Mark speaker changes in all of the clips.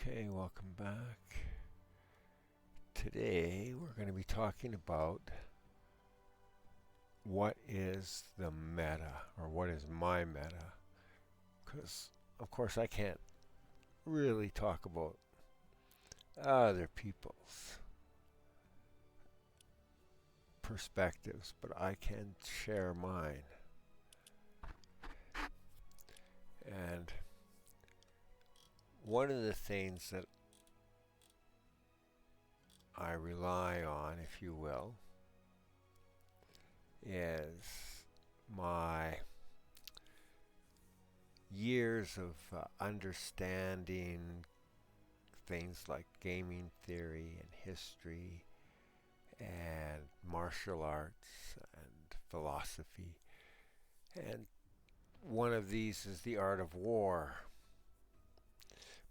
Speaker 1: Okay, welcome back. Today we're going to be talking about what is the meta, or what is my meta. Because, of course, I can't really talk about other people's perspectives, but I can share mine. And one of the things that I rely on, if you will, is my years of understanding things like gaming theory and history and martial arts and philosophy. And one of these is The Art of War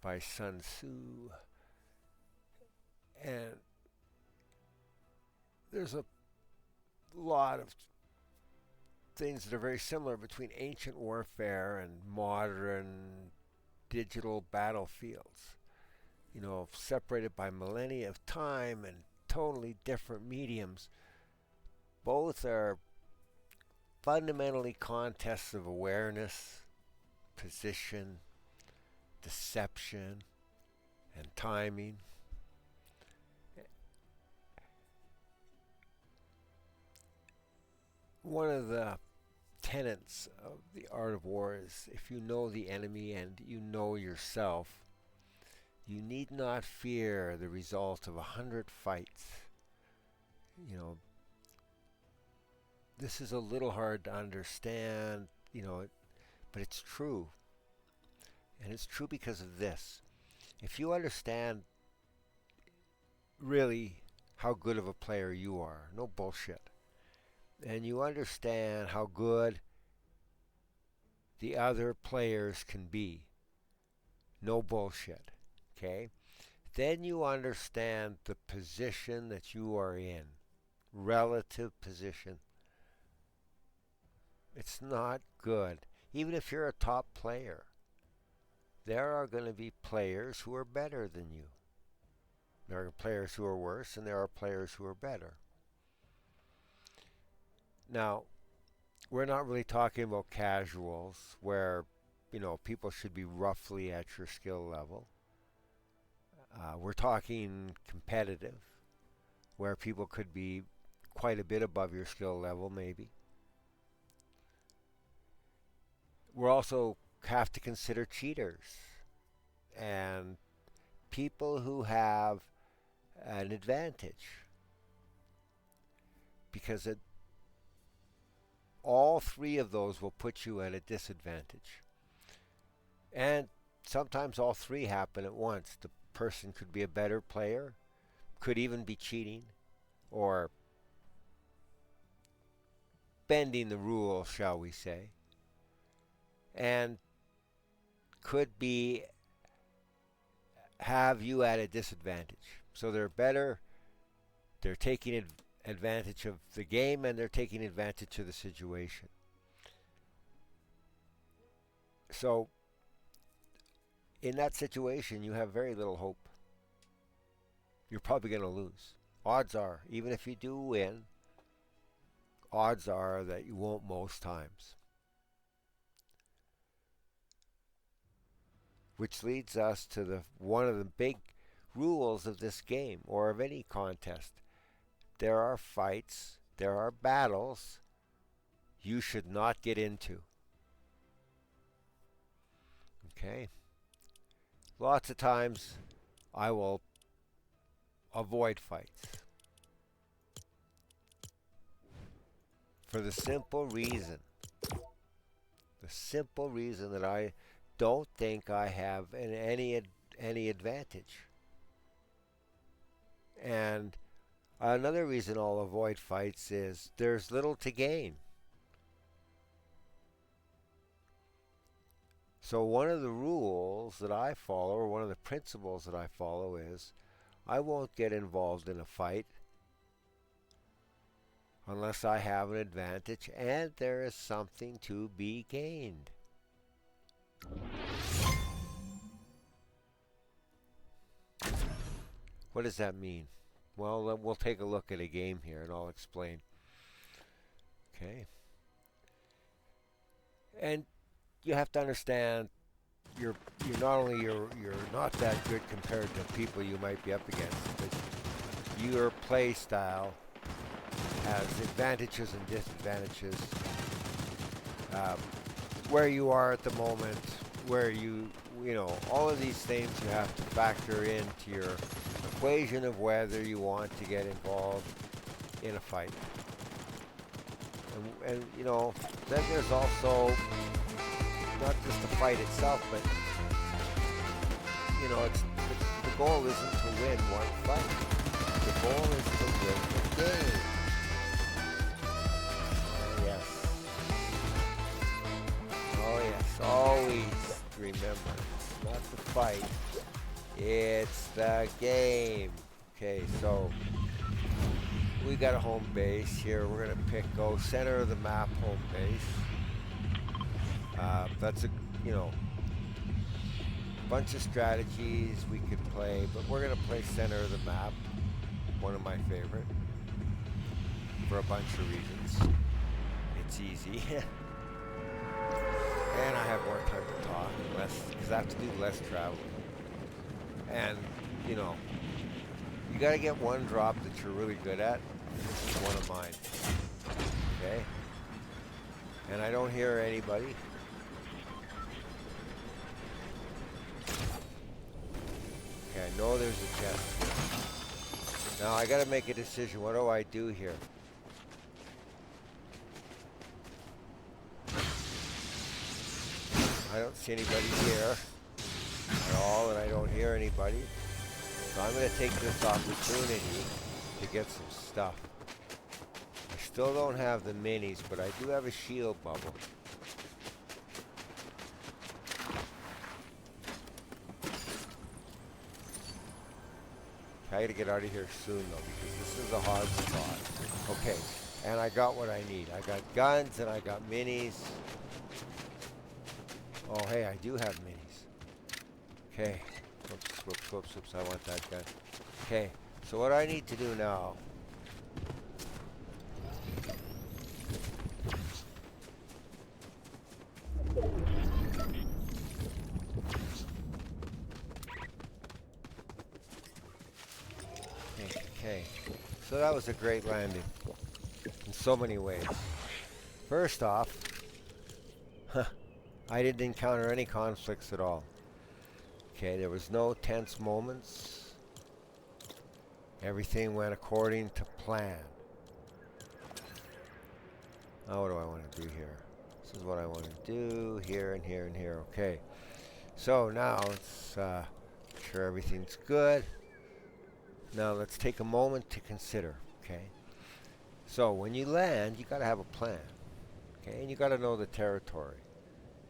Speaker 1: by Sun Tzu. And there's a lot of things that are very similar between ancient warfare and modern digital battlefields. You know, separated by millennia of time and totally different mediums. Both are fundamentally contests of awareness, position, deception, and timing. One of the tenets of the art of war is if you know the enemy and you know yourself, you need not fear the result of 100 fights. You know, this is a little hard to understand, but it's true. And it's true because of this. If you understand really how good of a player you are, no bullshit, and you understand how good the other players can be, no bullshit, okay? Then you understand the position that you are in, relative position. It's not good. Even if you're a top player, there are going to be players who are better than you. There are players who are worse, and there are players who are better. Now, we're not really talking about casuals where, people should be roughly at your skill level. We're talking competitive, where people could be quite a bit above your skill level, maybe. We're also have to consider cheaters and people who have an advantage, because all three of those will put you at a disadvantage. And sometimes all three happen at once. The person could be a better player, could even be cheating, or bending the rules, shall we say, and could be have you at a disadvantage. So they're better, they're taking advantage of the game, and they're taking advantage of the situation. So in that situation, you have very little hope. You're probably going to lose. Odds are, even if you do win, odds are that you won't most times. Which leads us to one of the big rules of this game, or of any contest. There are fights, there are battles you should not get into. Okay? Lots of times I will avoid fights for the simple reason that I don't think I have any advantage. And another reason I'll avoid fights is there's little to gain. So one of the rules that I follow, or one of the principles that I follow, is I won't get involved in a fight unless I have an advantage and there is something to be gained. What does that mean? Well, we'll take a look at a game here and I'll explain. Okay. And you have to understand you're not only you're not that good compared to people you might be up against, but your play style has advantages and disadvantages. Um, where you are at the moment, where you know, all of these things you have to factor into your equation of whether you want to get involved in a fight. And you know, then there's also not just the fight itself, but you know, the goal isn't to win one fight. The goal is to win the game. Yes. Oh yes. Always remember, it's not the fight, it's the game. Okay, so we got a home base here. We're gonna go center of the map, home base. That's a, you know, bunch of strategies we could play, but we're gonna play center of the map. One of my favorite for a bunch of reasons. It's easy, and I have more time to talk, less because I have to do less traveling. And you know, you got to get one drop that you're really good at. This is one of mine. Okay, and I don't hear anybody. Okay, I know there's a chest here. Now I gotta make a decision. What do I do here? I don't see anybody here at all, and I don't hear anybody. So I'm gonna take this opportunity to get some stuff. I still don't have the minis, but I do have a shield bubble. I gotta get out of here soon though, because this is a hard spot. Okay, and I got what I need. I got guns and I got minis. Oh hey, I do have minis. Okay. Whoops, whoops, whoops, whoops, I want that gun. Okay, so what I need to do now. Okay, so that was a great landing in so many ways. First off, I didn't encounter any conflicts at all. Okay, there was no tense moments. Everything went according to plan. Now what do I want to do here? This is what I want to do here and here and here. Okay, so now let's make sure everything's good. Now let's take a moment to consider, okay? So when you land, you got to have a plan, okay? And you got to know the territory,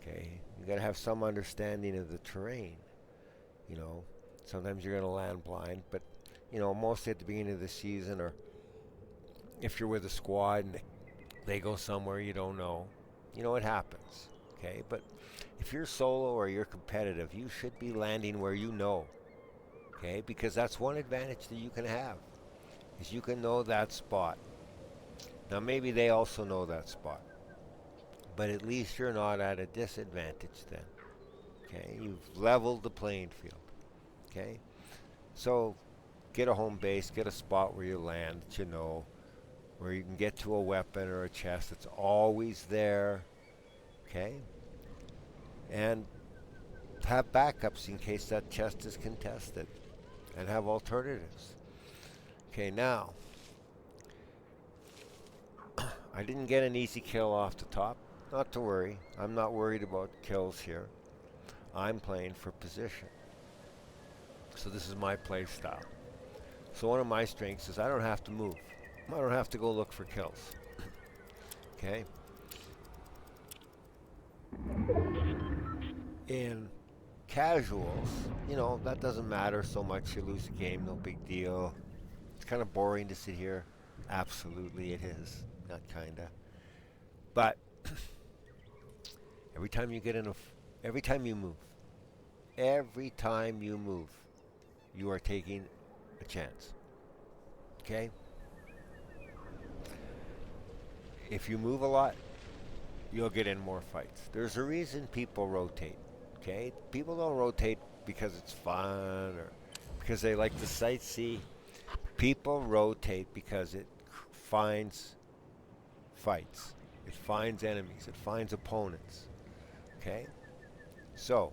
Speaker 1: okay? You got to have some understanding of the terrain, you know? Sometimes you're going to land blind, but, you know, mostly at the beginning of the season, or if you're with a squad and they go somewhere you don't know, you know, it happens, okay? But if you're solo or you're competitive, you should be landing where you know. Okay, because that's one advantage that you can have, is you can know that spot. Now maybe they also know that spot, but at least you're not at a disadvantage then. Okay, you've leveled the playing field. Okay, so get a home base, get a spot where you land that you know, where you can get to a weapon or a chest that's always there. Okay, and have backups in case that chest is contested. And have alternatives. Okay, now, I didn't get an easy kill off the top. Not to worry. I'm not worried about kills here. I'm playing for position. So this is my play style. So one of my strengths is I don't have to move. I don't have to go look for kills. Okay? In casuals, you know, that doesn't matter so much. You lose the game, no big deal. It's kind of boring to sit here. Absolutely it is. Not kinda. But every time you get in every time you move, you are taking a chance. Okay? If you move a lot, you'll get in more fights. There's a reason people rotate. Okay? People don't rotate because it's fun or because they like to sightsee. People rotate because it finds fights. It finds enemies. It finds opponents. Okay? So,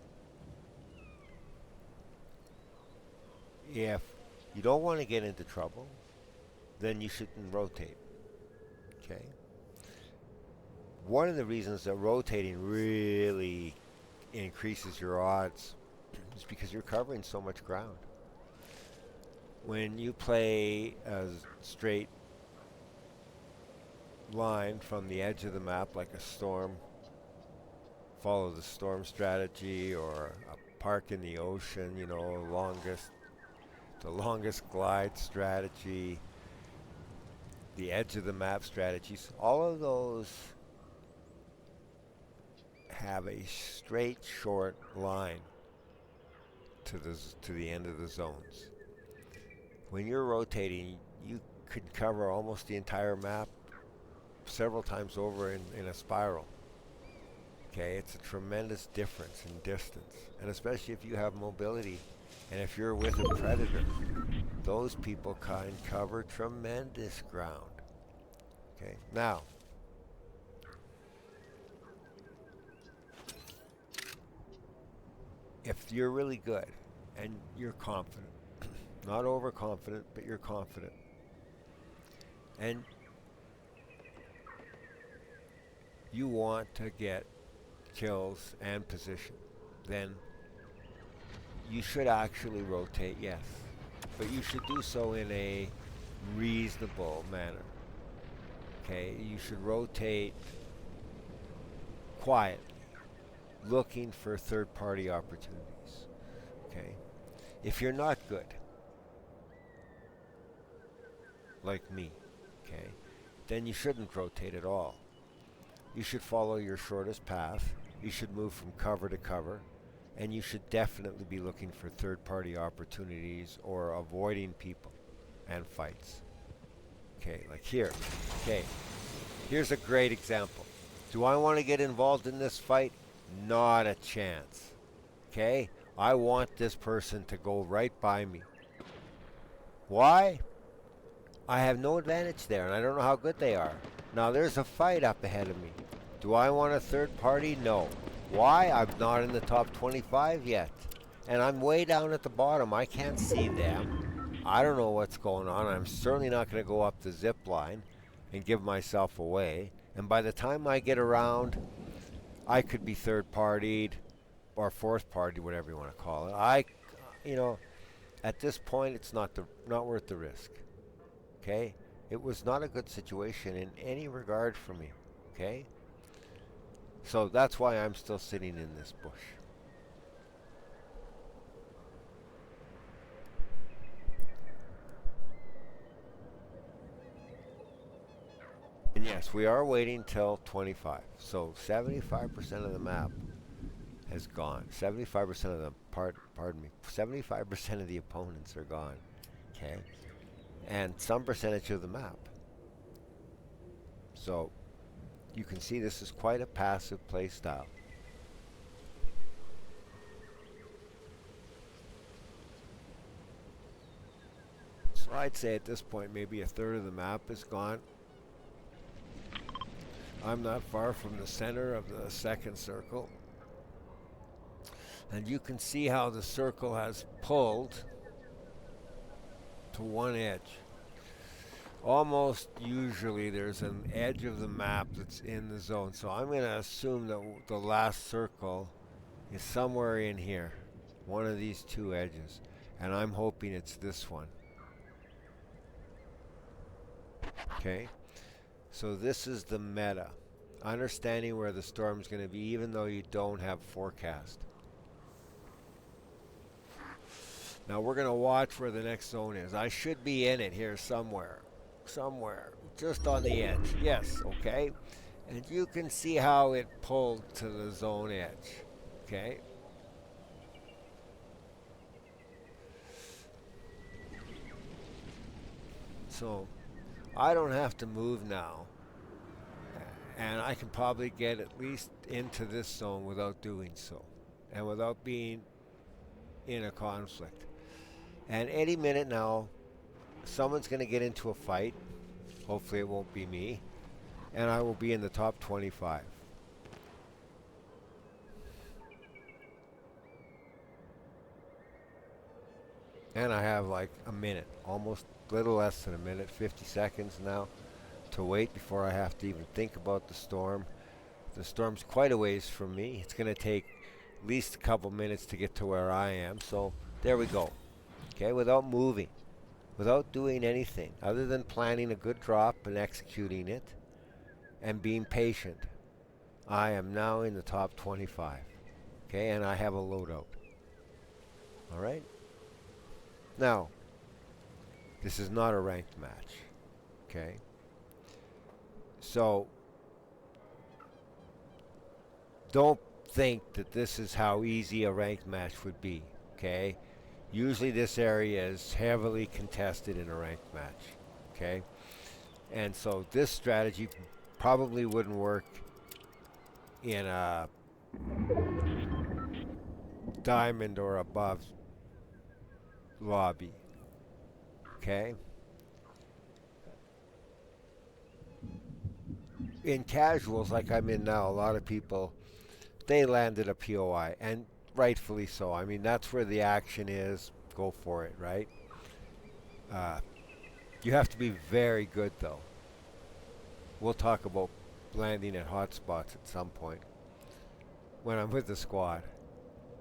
Speaker 1: if you don't want to get into trouble, then you shouldn't rotate. Okay? One of the reasons that rotating really increases your odds is because you're covering so much ground. When you play a straight line from the edge of the map like a storm, follow the storm strategy, or a park in the ocean, the longest glide strategy, the edge of the map strategies, all of those have a straight short line to the end of the zones. When you're rotating, you could cover almost the entire map several times over in a spiral. Okay, it's a tremendous difference in distance, and especially if you have mobility, and if you're with a predator, those people can cover tremendous ground. Okay, now, if you're really good and you're confident, not overconfident, but you're confident, and you want to get kills and position, then you should actually rotate, yes. But you should do so in a reasonable manner. Okay, you should rotate quietly, looking for third-party opportunities. Okay, if you're not good, like me, okay, then you shouldn't rotate at all. You should follow your shortest path. You should move from cover to cover. And you should definitely be looking for third-party opportunities or avoiding people and fights. Okay, like here. Okay, here's a great example. Do I want to get involved in this fight? Not a chance. Okay, I want this person to go right by me. Why? I have no advantage there, and I don't know how good they are. Now, there's a fight up ahead of me. Do I want a third party? No. Why? I'm not in the top 25 yet. And I'm way down at the bottom. I can't see them. I don't know what's going on. I'm certainly not going to go up the zip line and give myself away. And by the time I get around, I could be third partied or fourth party, whatever you want to call it. At this point, it's not worth the risk. Okay? It was not a good situation in any regard for me. Okay? So that's why I'm still sitting in this bush. And yes, we are waiting till 25. So 75% of the map has gone. 75% of the 75% of the opponents are gone. Okay? And some percentage of the map. So you can see this is quite a passive play style. So I'd say at this point maybe a third of the map is gone. I'm not far from the center of the second circle. And you can see how the circle has pulled to one edge. Almost usually there's an edge of the map that's in the zone. So I'm going to assume that the last circle is somewhere in here. One of these two edges. And I'm hoping it's this one. Okay? So this is the meta. Understanding where the storm's going to be even though you don't have forecast. Now we're going to watch where the next zone is. I should be in it here somewhere. Just on the edge. Yes, okay? And you can see how it pulled to the zone edge. Okay? So I don't have to move now, and I can probably get at least into this zone without doing so, and without being in a conflict. And any minute now, someone's going to get into a fight. Hopefully, it won't be me, and I will be in the top 25. And I have like a minute, almost a little less than a minute, 50 seconds now to wait before I have to even think about the storm. The storm's quite a ways from me. It's going to take at least a couple minutes to get to where I am. So there we go. Okay, without moving, without doing anything other than planning a good drop and executing it and being patient, I am now in the top 25. Okay, and I have a loadout. All right. Now, this is not a ranked match. Okay. So don't think that this is how easy a ranked match would be. Okay. Usually this area is heavily contested in a ranked match. Okay. And so this strategy probably wouldn't work in a diamond or above lobby. Okay. In casuals like I'm in now, a lot of people, they landed a POI, and rightfully so. I mean, that's where the action is. Go for it, right? Uh, you have to be very good, though. We'll talk about landing at hotspots at some point when I'm with the squad.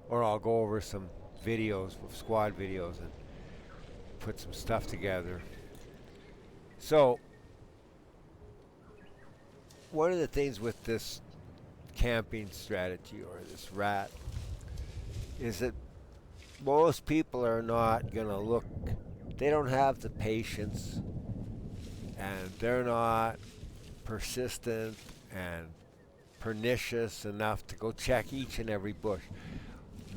Speaker 1: Or I'll go over some videos, squad videos, and put some stuff together. So, one of the things with this camping strategy or this rat is that most people are not going to look, they don't have the patience, and they're not persistent and pernicious enough to go check each and every bush.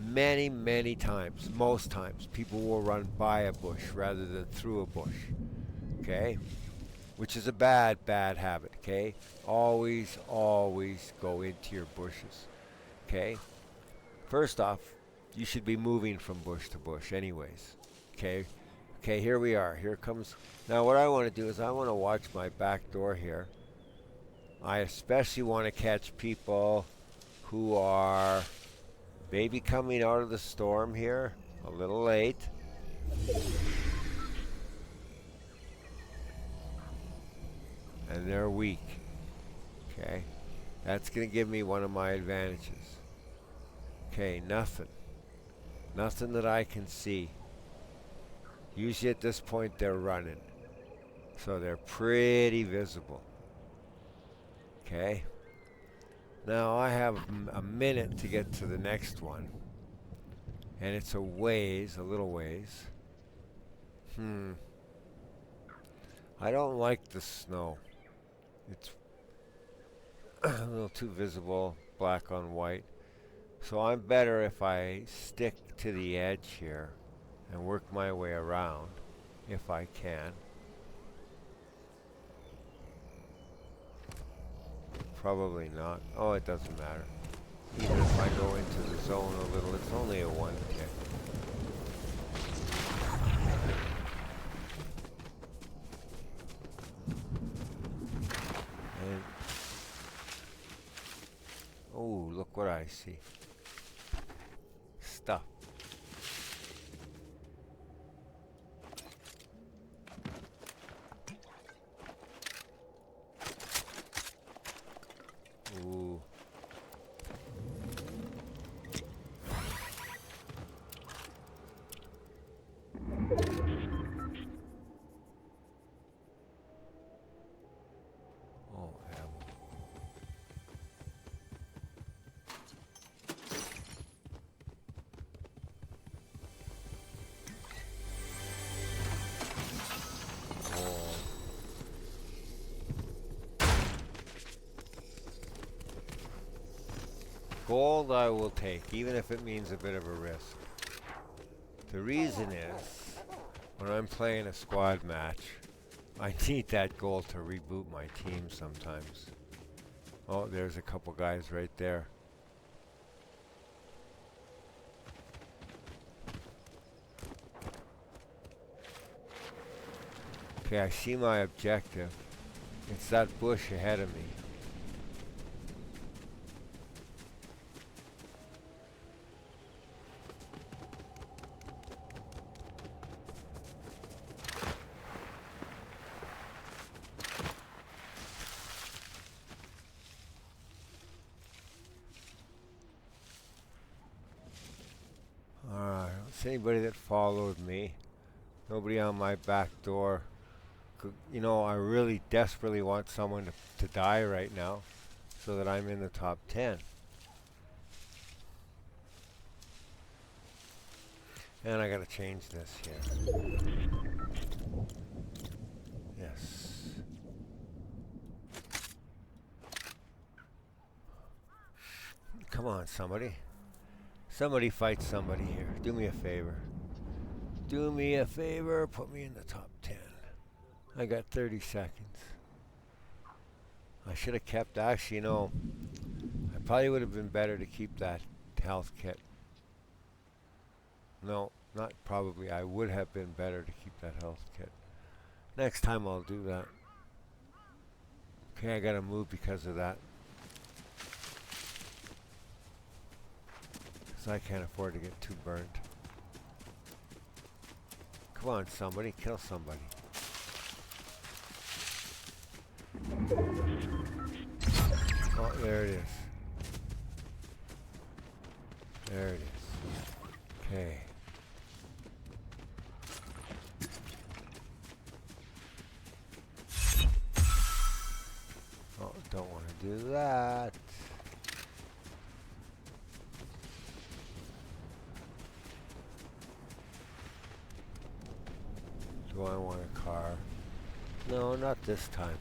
Speaker 1: Many, many times, most times, people will run by a bush rather than through a bush. Okay? Which is a bad, bad habit. Okay? Always, always go into your bushes. Okay? First off, you should be moving from bush to bush anyways. Okay? Okay, here we are. Here comes. Now what I want to do is I want to watch my back door here. I especially want to catch people who are maybe coming out of the storm here a little late. And they're weak. Okay? That's going to give me one of my advantages. Okay, nothing. Nothing that I can see. Usually at this point they're running. So they're pretty visible. Okay? Now I have a minute to get to the next one. And it's a ways, a little ways. I don't like the snow. It's a little too visible, black on white. So I'm better if I stick to the edge here and work my way around if I can. Probably not. Oh, it doesn't matter. Even if I go into the zone a little, it's only a 1 tick. And oh, look what I see. Stuff. Ooh. Oh, ammo. Oh. Gold I will take, even if it means a bit of a risk. The reason is, when I'm playing a squad match, I need that goal to reboot my team sometimes. Oh, there's a couple guys right there. Okay, I see my objective. It's that bush ahead of me. Alright, I don't see anybody that followed me. Nobody on my back door. You know, I really desperately want someone to die right now so that I'm in the top 10. And I gotta change this here. Yes. Come on, somebody. Somebody fight somebody here. Do me a favor. Do me a favor. Put me in the top 10. I got 30 seconds. I should have kept, actually, no. I probably would have been better to keep that health kit. No, not probably. I would have been better to keep that health kit. Next time I'll do that. Okay, I gotta move because of that. Because I can't afford to get too burnt. Come on, somebody. Kill somebody. Oh, there it is. There it is. Okay. Oh, don't want to do that. Do I want a car? No, not this time.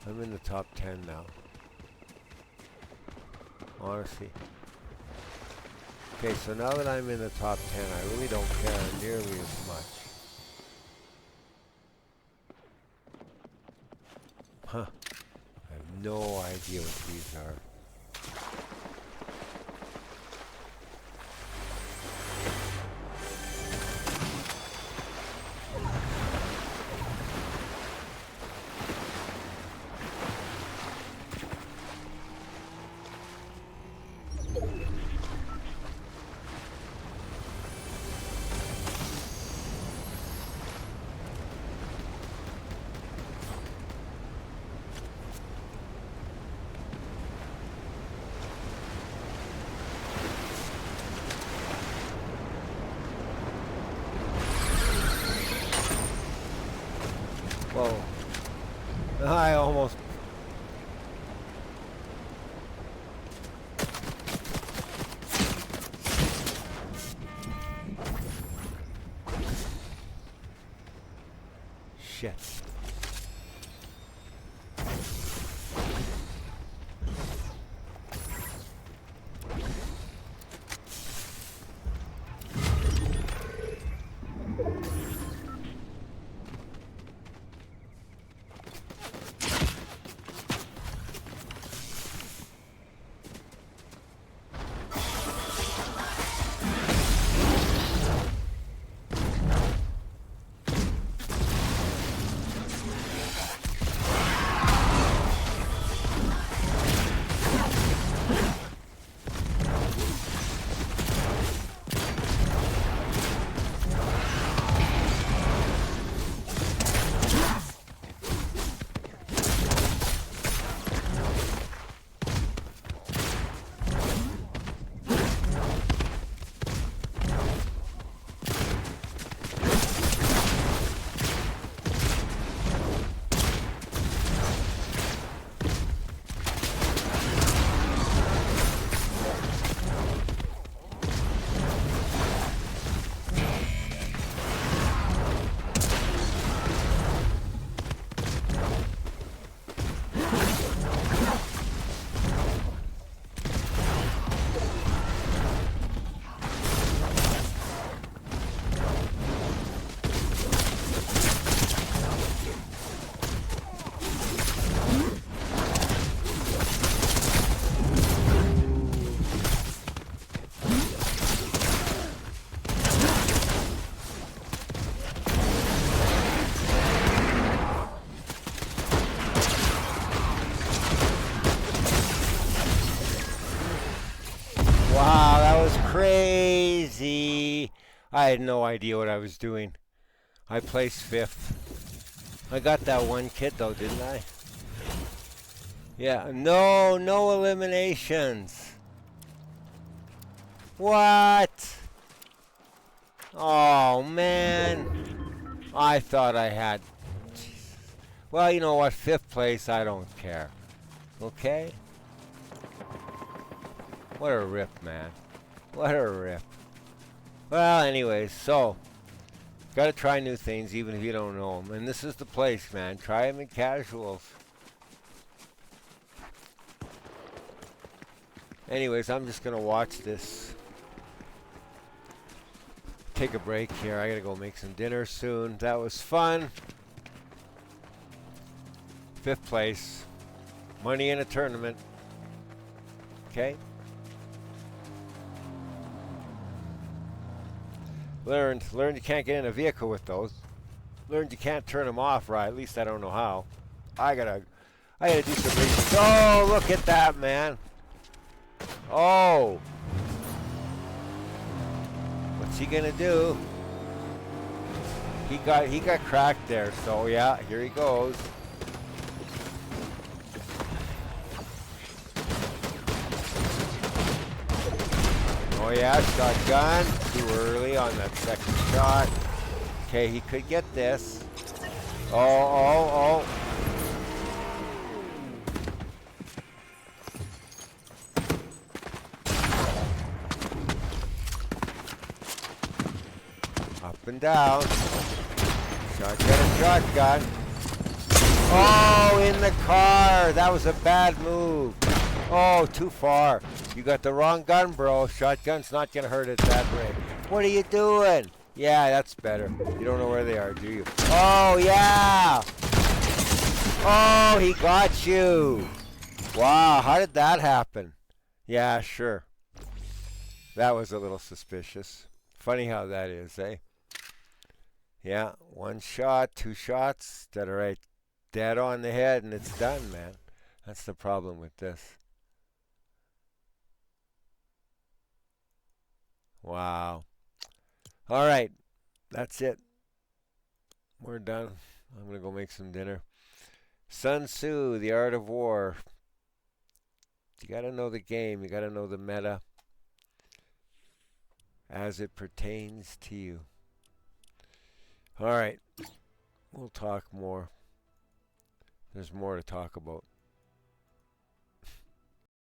Speaker 1: I'm in the top 10 now. Honestly. Okay, so now that I'm in the top 10, I really don't care nearly as much. Huh. I have no idea what these are. Whoa. I almost... Shit. crazy. I had no idea what I was doing. I placed 5th. I got that one kid though, didn't I? Yeah, no eliminations. What? Oh, man. I thought I had... Jesus. Well, you know what? 5th place, I don't care. Okay? What a rip, man. What a rip. Well, anyways, so... Gotta try new things even if you don't know them. And this is the place, man. Try them in casuals. Anyways, I'm just gonna watch this. Take a break here. I gotta go make some dinner soon. That was fun. 5th place. Money in a tournament. Okay? Learned you can't get in a vehicle with those. Learned you can't turn them off right. At least I don't know how. I gotta do some research. Oh, look at that, man. Oh. What's he gonna do? He got cracked there, so yeah, here he goes. Oh yeah, shotgun. Too early on that second shot. Okay, he could get this. Oh. Up and down. Shotgun. Oh, in the car. That was a bad move. Oh, too far. You got the wrong gun, bro. Shotgun's not going to hurt at that rate. What are you doing? Yeah, that's better. You don't know where they are, do you? Oh, yeah. Oh, he got you. Wow, how did that happen? Yeah, sure. That was a little suspicious. Funny how that is, eh? Yeah, 1 shot, 2 shots that are right dead on the head, and it's done, man. That's the problem with this. Wow. All right, that's it. We're done. I'm going to go make some dinner. Sun Tzu, The Art of War. You got to know the game. You got to know the meta as it pertains to you. All right, we'll talk more. There's more to talk about.